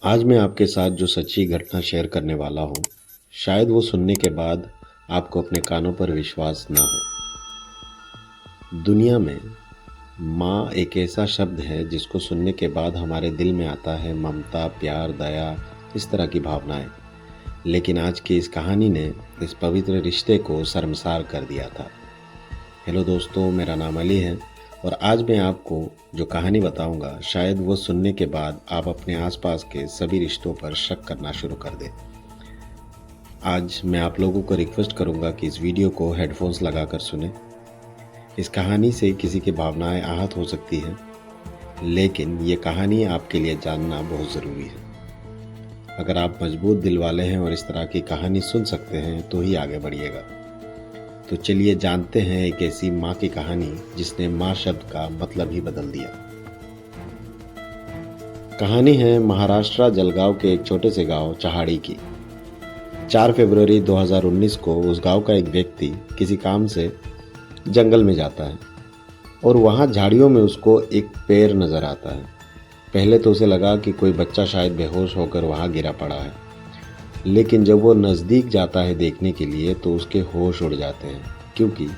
आज मैं आपके साथ जो सच्ची घटना शेयर करने वाला हूँ, शायद वो सुनने के बाद आपको अपने कानों पर विश्वास ना हो। दुनिया में माँ एक ऐसा शब्द है जिसको सुनने के बाद हमारे दिल में आता है ममता, प्यार, दया, इस तरह की भावनाएं। लेकिन आज की इस कहानी ने इस पवित्र रिश्ते को शर्मसार कर दिया था। हेलो दोस्तों, मेरा नाम अली है और आज मैं आपको जो कहानी बताऊंगा, शायद वो सुनने के बाद आप अपने आसपास के सभी रिश्तों पर शक करना शुरू कर दें। आज मैं आप लोगों को रिक्वेस्ट करूंगा कि इस वीडियो को हेडफोन्स लगाकर सुने। इस कहानी से किसी की भावनाएं आहत हो सकती हैं, लेकिन ये कहानी आपके लिए जानना बहुत ज़रूरी है। अगर आप मजबूत दिल वाले हैं और इस तरह की कहानी सुन सकते हैं तो ही आगे बढ़िएगा। तो चलिए जानते हैं एक ऐसी माँ की कहानी जिसने माँ शब्द का मतलब ही बदल दिया। कहानी है महाराष्ट्र जलगांव के एक छोटे से गांव चहाड़ी की। 4 फरवरी 2019 को उस गांव का एक व्यक्ति किसी काम से जंगल में जाता है और वहाँ झाड़ियों में उसको एक पैर नज़र आता है। पहले तो उसे लगा कि कोई बच्चा शायद बेहोश होकर वहाँ गिरा पड़ा है, लेकिन जब वो नज़दीक जाता है देखने के लिए तो उसके होश उड़ जाते हैं, क्योंकि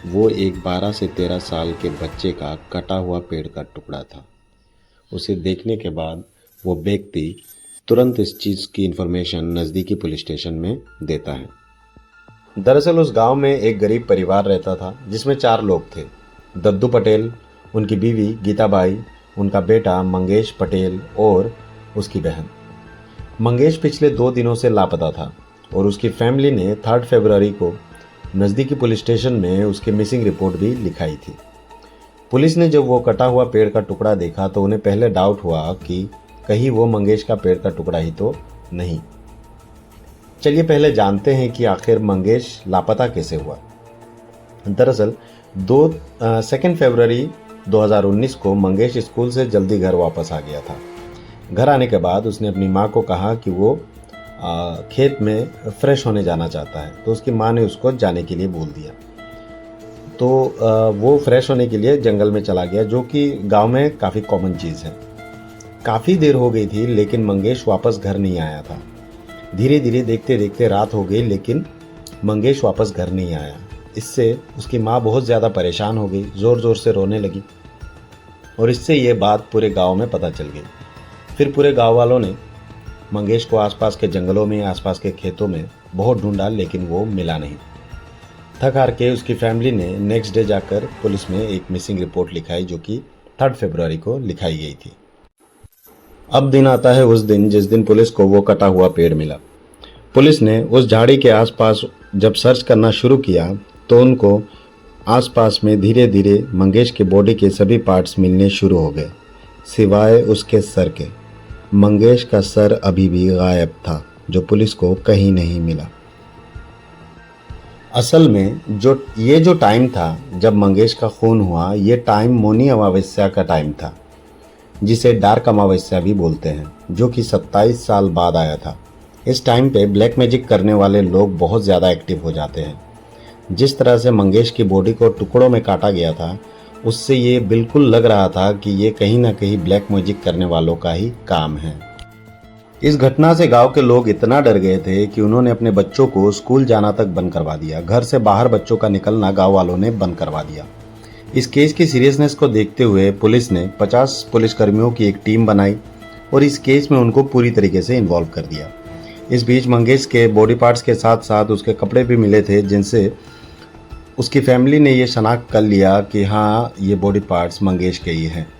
वो एक 12 से 13 साल के बच्चे का कटा हुआ पेड़ का टुकड़ा था। उसे देखने के बाद वो व्यक्ति तुरंत इस चीज़ की इन्फॉर्मेशन नज़दीकी पुलिस स्टेशन में देता है। दरअसल उस गांव में एक गरीब परिवार रहता था जिसमें 4 लोग थे। दद्दू पटेल, उनकी बीवी गीताबाई, उनका बेटा मंगेश पटेल और उसकी बहन। मंगेश पिछले 2 दिनों से लापता था और उसकी फैमिली ने 3 फरवरी को नज़दीकी पुलिस स्टेशन में उसकी मिसिंग रिपोर्ट भी लिखाई थी। पुलिस ने जब वो कटा हुआ पेड़ का टुकड़ा देखा तो उन्हें पहले डाउट हुआ कि कहीं वो मंगेश का पेड़ का टुकड़ा ही तो नहीं। चलिए पहले जानते हैं कि आखिर मंगेश लापता कैसे हुआ। दरअसल 2 फरवरी 2019 को मंगेश स्कूल से जल्दी घर वापस आ गया था। घर आने के बाद उसने अपनी माँ को कहा कि वो खेत में फ्रेश होने जाना चाहता है, तो उसकी माँ ने उसको जाने के लिए बोल दिया। तो वो फ्रेश होने के लिए जंगल में चला गया, जो कि गांव में काफ़ी कॉमन चीज़ है। काफ़ी देर हो गई थी लेकिन मंगेश वापस घर नहीं आया था। धीरे धीरे देखते देखते रात हो गई लेकिन मंगेश वापस घर नहीं आया। इससे उसकी माँ बहुत ज़्यादा परेशान हो गई, ज़ोर ज़ोर से रोने लगी और इससे ये बात पूरे गांव में पता चल गई। फिर पूरे गांव वालों ने मंगेश को आसपास के जंगलों में, आसपास के खेतों में बहुत ढूंढा, लेकिन वो मिला नहीं। थक हार के उसकी फैमिली ने नेक्स्ट डे जाकर पुलिस में एक मिसिंग रिपोर्ट लिखाई, जो कि 3 फरवरी को लिखाई गई थी। अब दिन आता है उस दिन जिस दिन पुलिस को वो कटा हुआ पेड़ मिला। पुलिस ने उस झाड़ी के आसपास जब सर्च करना शुरू किया तो उनको आसपास में धीरे धीरे मंगेश के बॉडी के सभी पार्ट्स मिलने शुरू हो गए, सिवाय उसके सर के। मंगेश का सर अभी भी गायब था, जो पुलिस को कहीं नहीं मिला। असल में जो टाइम था जब मंगेश का खून हुआ, ये टाइम मौनी अमावस्या का टाइम था, जिसे डार्क अमावस्या भी बोलते हैं, जो कि 27 साल बाद आया था। इस टाइम पे ब्लैक मैजिक करने वाले लोग बहुत ज़्यादा एक्टिव हो जाते हैं। जिस तरह से मंगेश की बॉडी को टुकड़ों में काटा गया था, उससे ये बिल्कुल लग रहा था कि ये कहीं ना कहीं ब्लैक मैजिक करने वालों का ही काम है। इस घटना से गांव के लोग इतना डर गए थे कि उन्होंने अपने बच्चों को स्कूल जाना तक बंद करवा दिया। घर से बाहर बच्चों का निकलना गाँव वालों ने बंद करवा दिया। इस केस की सीरियसनेस को देखते हुए पुलिस ने 50 पुलिसकर्मियों की एक टीम बनाई और इस केस में उनको पूरी तरीके से इन्वॉल्व कर दिया। इस बीच मंगेश के बॉडी पार्ट्स के साथ साथ उसके कपड़े भी मिले थे, जिनसे उसकी फैमिली ने ये शनाख्त कर लिया कि हाँ, ये बॉडी पार्ट्स मंगेश के ही हैं।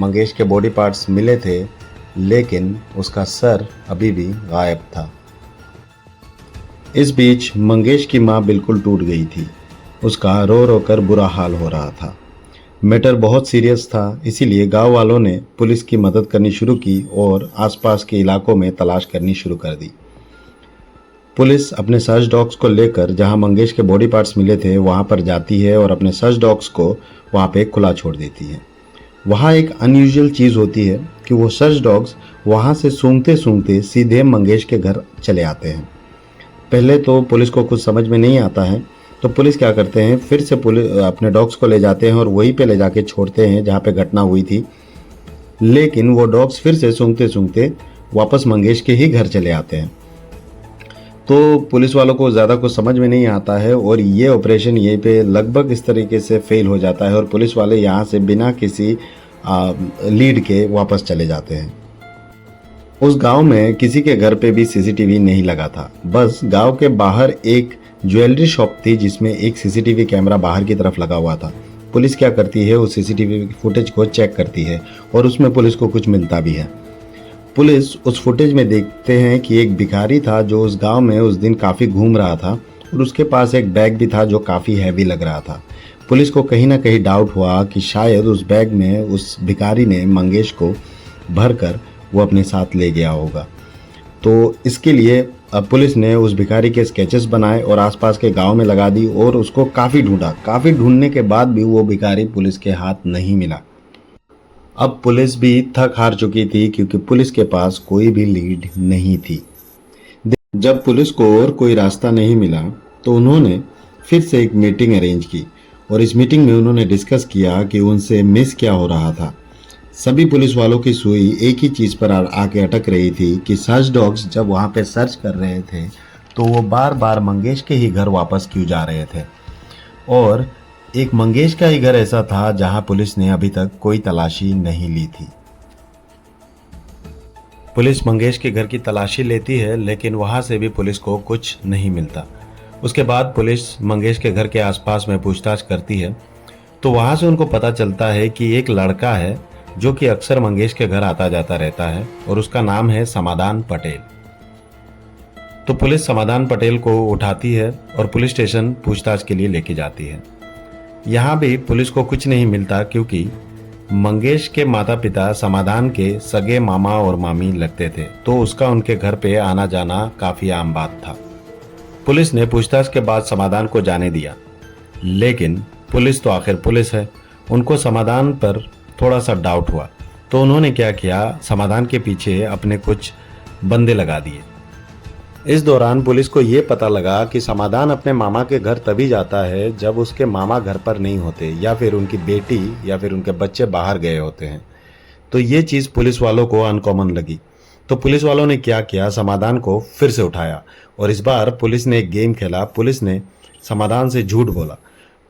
मंगेश के बॉडी पार्ट्स मिले थे, लेकिन उसका सर अभी भी गायब था। इस बीच मंगेश की माँ बिल्कुल टूट गई थी। उसका रो रो कर बुरा हाल हो रहा था। मैटर बहुत सीरियस था, इसीलिए गांव वालों ने पुलिस की मदद करनी शुरू की और आसपास के इलाकों में तलाश करनी शुरू कर दी। पुलिस अपने सर्च डॉग्स को लेकर जहां मंगेश के बॉडी पार्ट्स मिले थे वहां पर जाती है और अपने सर्च डॉग्स को वहां पे खुला छोड़ देती है। वहां एक अनयूजुअल चीज़ होती है कि वो सर्च डॉग्स वहां से सूंघते सूंघते सीधे मंगेश के घर चले आते हैं। पहले तो पुलिस को कुछ समझ में नहीं आता है, तो पुलिस क्या करते हैं, फिर से पुलिस अपने डॉग्स को ले जाते हैं और वहीं पे ले जाके छोड़ते हैं जहाँ पे घटना हुई थी। लेकिन वो डॉग्स फिर से सूंघते सूंघते वापस मंगेश के ही घर चले आते हैं। तो पुलिस वालों को ज़्यादा कुछ समझ में नहीं आता है और ये ऑपरेशन यहीं पे लगभग इस तरीके से फेल हो जाता है और पुलिस वाले यहाँ से बिना किसी लीड के वापस चले जाते हैं। उस गांव में किसी के घर पे भी सीसीटीवी नहीं लगा था। बस गांव के बाहर एक ज्वेलरी शॉप थी जिसमें एक सीसीटीवी कैमरा बाहर की तरफ लगा हुआ था। पुलिस क्या करती है, उस सीसीटीवी फुटेज को चेक करती है और उसमें पुलिस को कुछ मिलता भी है। पुलिस उस फुटेज में देखते हैं कि एक भिखारी था जो उस गांव में उस दिन काफ़ी घूम रहा था और उसके पास एक बैग भी था जो काफ़ी हैवी लग रहा था। पुलिस को कहीं ना कहीं डाउट हुआ कि शायद उस बैग में उस भिखारी ने मंगेश को भरकर वो अपने साथ ले गया होगा। तो इसके लिए अब पुलिस ने उस भिखारी के स्केचेस बनाए और आसपास के गांव में लगा दी और उसको काफ़ी ढूंढा। काफ़ी ढूंढने के बाद भी वो भिखारी पुलिस के हाथ नहीं मिला। अब पुलिस भी थक हार चुकी थी क्योंकि पुलिस के पास कोई भी लीड नहीं थी। जब पुलिस को और कोई रास्ता नहीं मिला तो उन्होंने फिर से एक मीटिंग अरेंज की और इस मीटिंग में उन्होंने डिस्कस किया कि उनसे मिस क्या हो रहा था। सभी पुलिस वालों की सुई एक ही चीज़ पर आके अटक रही थी कि सर्च डॉग्स जब वहाँ पे सर्च कर रहे थे तो वो बार बार मंगेश के ही घर वापस क्यों जा रहे थे। और एक मंगेश का ही घर ऐसा था जहां पुलिस ने अभी तक कोई तलाशी नहीं ली थी। पुलिस मंगेश के घर की तलाशी लेती है लेकिन वहां से भी पुलिस को कुछ नहीं मिलता। उसके बाद पुलिस मंगेश के घर के आसपास में पूछताछ करती है तो वहां से उनको पता चलता है कि एक लड़का है जो कि अक्सर मंगेश के घर आता जाता रहता है और उसका नाम है समाधान पटेल। तो पुलिस समाधान पटेल को उठाती है और पुलिस स्टेशन पूछताछ के लिए लेके जाती है। यहाँ भी पुलिस को कुछ नहीं मिलता क्योंकि मंगेश के माता पिता समाधान के सगे मामा और मामी लगते थे, तो उसका उनके घर पे आना जाना काफ़ी आम बात था। पुलिस ने पूछताछ के बाद समाधान को जाने दिया, लेकिन पुलिस तो आखिर पुलिस है, उनको समाधान पर थोड़ा सा डाउट हुआ। तो उन्होंने क्या किया, समाधान के पीछे अपने कुछ बंदे लगा दिए। इस दौरान पुलिस को ये पता लगा कि समाधान अपने मामा के घर तभी जाता है जब उसके मामा घर पर नहीं होते या फिर उनकी बेटी या फिर उनके बच्चे बाहर गए होते हैं। तो ये चीज़ पुलिस वालों को अनकॉमन लगी। तो पुलिस वालों ने क्या किया, समाधान को फिर से उठाया और इस बार पुलिस ने एक गेम खेला। पुलिस ने समाधान से झूठ बोला।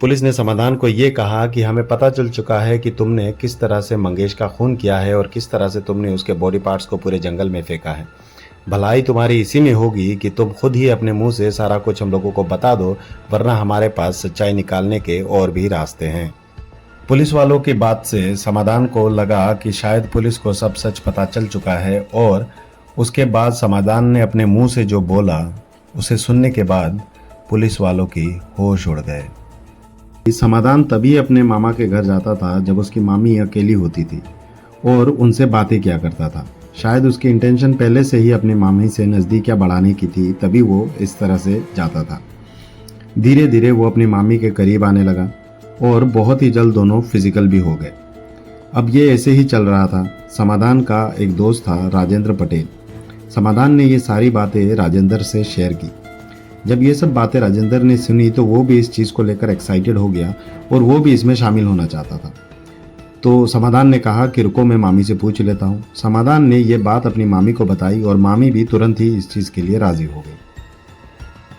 पुलिस ने समाधान को ये कहा कि हमें पता चल चुका है कि तुमने किस तरह से मंगेश का खून किया है और किस तरह से तुमने उसके बॉडी पार्ट्स को पूरे जंगल में फेंका है। भलाई तुम्हारी इसी में होगी कि तुम खुद ही अपने मुंह से सारा कुछ हम लोगों को बता दो, वरना हमारे पास सच्चाई निकालने के और भी रास्ते हैं। पुलिस वालों की बात से समाधान को लगा कि शायद पुलिस को सब सच पता चल चुका है और उसके बाद समाधान ने अपने मुंह से जो बोला उसे सुनने के बाद पुलिस वालों की होश उड़ गए। समाधान तभी अपने मामा के घर जाता था जब उसकी मामी अकेली होती थी और उनसे बातें किया करता था। शायद उसकी इंटेंशन पहले से ही अपने मामी से नज़दीकियाँ बढ़ाने की थी, तभी वो इस तरह से जाता था। धीरे धीरे वो अपनी मामी के करीब आने लगा और बहुत ही जल्द दोनों फिजिकल भी हो गए। अब ये ऐसे ही चल रहा था। समाधान का एक दोस्त था राजेंद्र पटेल। समाधान ने ये सारी बातें राजेंद्र से शेयर की। जब ये सब बातें राजेंद्र ने सुनी तो वो भी इस चीज़ को लेकर एक्साइटेड हो गया और वो भी इसमें शामिल होना चाहता था। तो समाधान ने कहा कि रुको, मैं मामी से पूछ लेता हूँ। समाधान ने ये बात अपनी मामी को बताई और मामी भी तुरंत ही इस चीज़ के लिए राज़ी हो गई।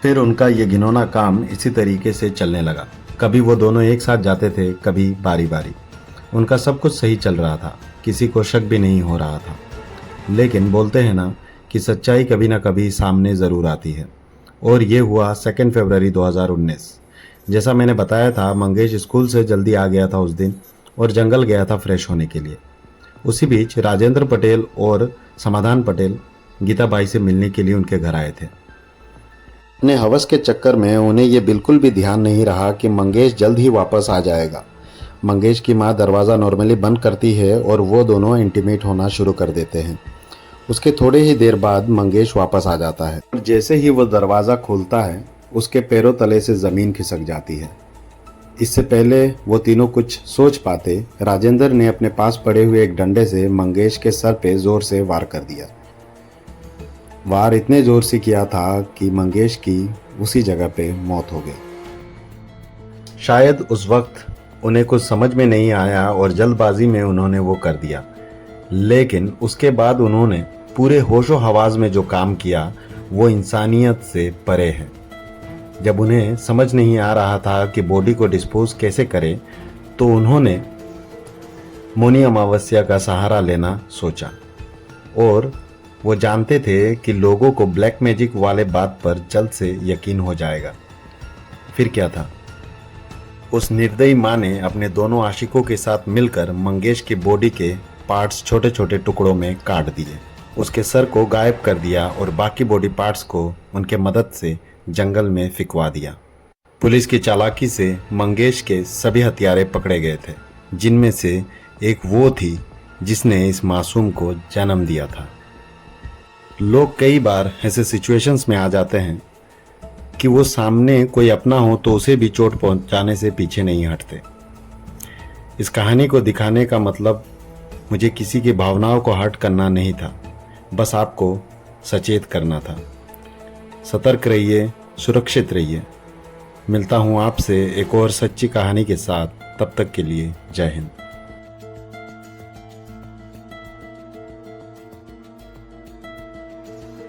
फिर उनका ये घिनौना काम इसी तरीके से चलने लगा। कभी वो दोनों एक साथ जाते थे, कभी बारी बारी। उनका सब कुछ सही चल रहा था, किसी को शक भी नहीं हो रहा था। लेकिन बोलते हैं ना कि सच्चाई कभी ना कभी सामने ज़रूर आती है, और ये हुआ 2 फरवरी 2019। जैसा मैंने बताया था, मंगेश स्कूल से जल्दी आ गया था उस दिन और जंगल गया था फ्रेश होने के लिए। उसी बीच राजेंद्र पटेल और समाधान पटेल गीताबाई से मिलने के लिए उनके घर आए थे। अपने हवस के चक्कर में उन्हें ये बिल्कुल भी ध्यान नहीं रहा कि मंगेश जल्द ही वापस आ जाएगा। मंगेश की माँ दरवाज़ा नॉर्मली बंद करती है और वो दोनों इंटीमेट होना शुरू कर देते हैं। उसके थोड़े ही देर बाद मंगेश वापस आ जाता है और जैसे ही वो दरवाज़ा खोलता है उसके पैरों तले से ज़मीन खिसक जाती है। इससे पहले वो तीनों कुछ सोच पाते, राजेंद्र ने अपने पास पड़े हुए एक डंडे से मंगेश के सर पे ज़ोर से वार कर दिया। वार इतने ज़ोर से किया था कि मंगेश की उसी जगह पे मौत हो गई। शायद उस वक्त उन्हें कुछ समझ में नहीं आया और जल्दबाजी में उन्होंने वो कर दिया, लेकिन उसके बाद उन्होंने पूरे होशो हवास में जो काम किया वो इंसानियत से परे है। जब उन्हें समझ नहीं आ रहा था कि बॉडी को डिस्पोज कैसे करें, तो उन्होंने मौनी अमावस्या का सहारा लेना सोचा। और वो जानते थे कि लोगों को ब्लैक मैजिक वाले बात पर जल्द से यकीन हो जाएगा। फिर क्या था, उस निर्दयी माँ ने अपने दोनों आशिकों के साथ मिलकर मंगेश की बॉडी के पार्ट्स छोटे छोटे टुकड़ों में काट दिए, उसके सर को गायब कर दिया और बाकी बॉडी पार्ट्स को उनके मदद से जंगल में फिकवा दिया। पुलिस की चालाकी से मंगेश के सभी हथियारे पकड़े गए थे, जिनमें से एक वो थी जिसने इस मासूम को जन्म दिया था। लोग कई बार ऐसे सिचुएशंस में आ जाते हैं कि वो सामने कोई अपना हो तो उसे भी चोट पहुंचाने से पीछे नहीं हटते। इस कहानी को दिखाने का मतलब मुझे किसी की भावनाओं को हर्ट करना नहीं था, बस आपको सचेत करना था। सतर्क रहिए, सुरक्षित रहिए। मिलता हूँ आपसे एक और सच्ची कहानी के साथ। तब तक के लिए जय हिंद।